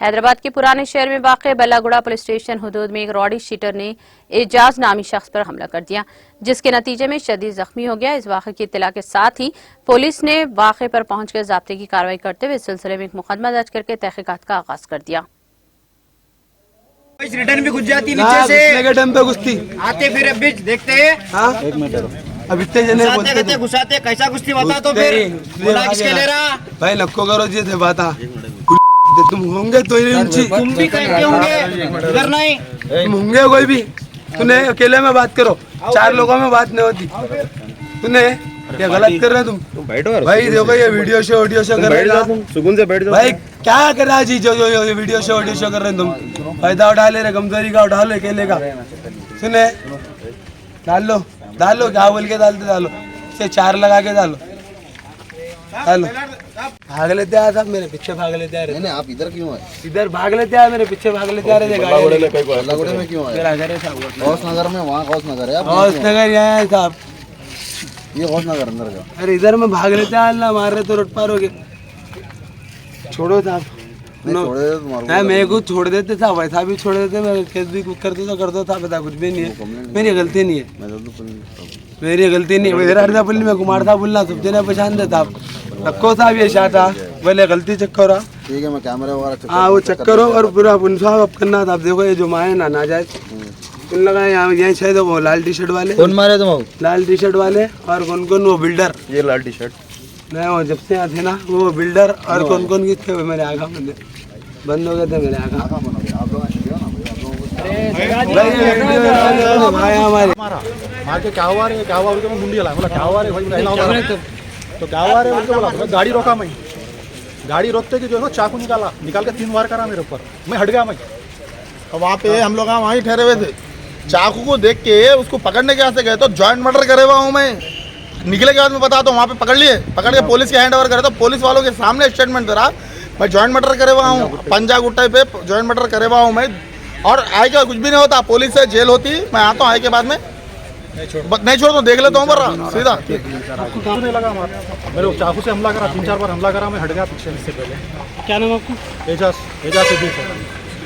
हैदराबाद के पुराने शहर में वाक़ बल्लागुड़ा पुलिस स्टेशन हुदूद में एक रॉडी शीटर ने एजाज नामी शख्स पर हमला कर दिया, जिसके नतीजे में शदीद जख्मी हो गया। इस वाक़े की इत्तला के साथ ही पुलिस ने वाक़े पर पहुंचकर ज़ाब्ते की कार्रवाई करते हुए इस सिलसिले में एक मुकदमा दर्ज करके तहकीकात का आगाज कर दिया। रिटर्न भी घुस जाती नीचे से डम पे घुसती आते फिर अब बीच देखते हैं। हाँ? एक मिनट अब इतने जने घुसाते कैसा घुसती बता तो फिर बोला किसके ले रहा भाई नको करो जी थे बात तुम होंगे तो तुम भी कहते होंगे इधर नहीं तुम होंगे कोई भी तूने अकेले में बात करो, चार लोगों में बात नहीं होती। तूने क्या गलत कर रहे हो तुम बैठो भाई। देखो ये वीडियो शो कर रहे हो, सुकून से बैठ जाओ भाई। क्या कर रहा है जी जो ये वीडियो शो कर रहे हैं तुम? फायदा उठा ले रहे, कमजोरी का उठा लो, अकेले का। सुने डाल लो क्या बोल के डालो से चार लगा के डालो। भाग लेते आ साहब, मेरे पीछे भाग लेते आ रहे। नहीं आप इधर क्यों है? इधर भाग लेते आ, मेरे पीछे भाग लेते आ रहे थे। बल्लागुड़े में क्यों है? मेरा घर है साहब गौसनगर में, वहाँ गौसनगर है। गौसनगर यहाँ है साहब, ये गौसनगर अंदर का। अरे इधर में भाग लेते हैं, अल्लाह मार रहे तो रोड पार हो गए। छोड़ो साहब, मैं को छोड़ देते था, वैसा भी छोड़ देते, मैं केस भी करते तो कर दो था, पता कुछ भी नहीं है, मेरी गलती नहीं है, मेरी गलती नहीं है। हरदा पुल्ली में कुमार था बोलना, सब जने पहचान देता आप। रखो साहब ये शाह था, बोले गलती चेक करो। ठीक है मैं कैमरा वगैरह हाँ वो चेक करो और पूरा साहब अब करना था। आप देखो ये जो माए ना नाजायज उन लगा यहाँ यहीं शायद वो लाल टी शर्ट वाले। कौन मारे तुम? लाल टी शर्ट वाले और कौन कौन वो बिल्डर। ये लाल टी शर्ट नहीं वो जब से यहाँ थे ना वो बिल्डर और कौन कौन किस थे मेरे आँखों में बंद हो गए थे मेरे आँखों। भाई हमारे मार के क्या हुआ रे, क्या हुआ बोल के मैं मुंडी हला, बोला क्या हुआ रे भाई, तो क्या हुआ रे बोल के बोला। मैं गाड़ी रोका, मैं गाड़ी रोकते कि जो है ना चाकू निकाल के 3 वार करा मेरे ऊपर। मैं हट गया। मैं वहाँ पे हम लोग वहीं ठहरे हुए थे, चाकू को देख के उसको पकड़ने के यहाँ गए तो जॉइंट मर्डर करे हुआ हूँ मैं। निकले के बाद मैं बताता हूँ, वहाँ पे पकड़ लिए, पकड़ के पुलिस के हैंड ओवर करे तो पुलिस वालों के सामने स्टेटमेंट दे रहा मैं जॉइंट मर्डर करे हुआ हूँ, पंजा गुट्टे पे जॉइंट मर्डर करे हुआ हूँ मैं। और आए के कुछ भी नहीं होता, पुलिस से जेल होती, मैं आता हूँ आए के बाद में नहीं छोड़ तो देख लेता हूँ पर सीधा नहीं लगा मेरे चाकू से हमला करा, 3-4 बार हमला करा। मैं हट गया पीछे। इससे पहले क्या नाम आपको? एजाज सिद्दीकी।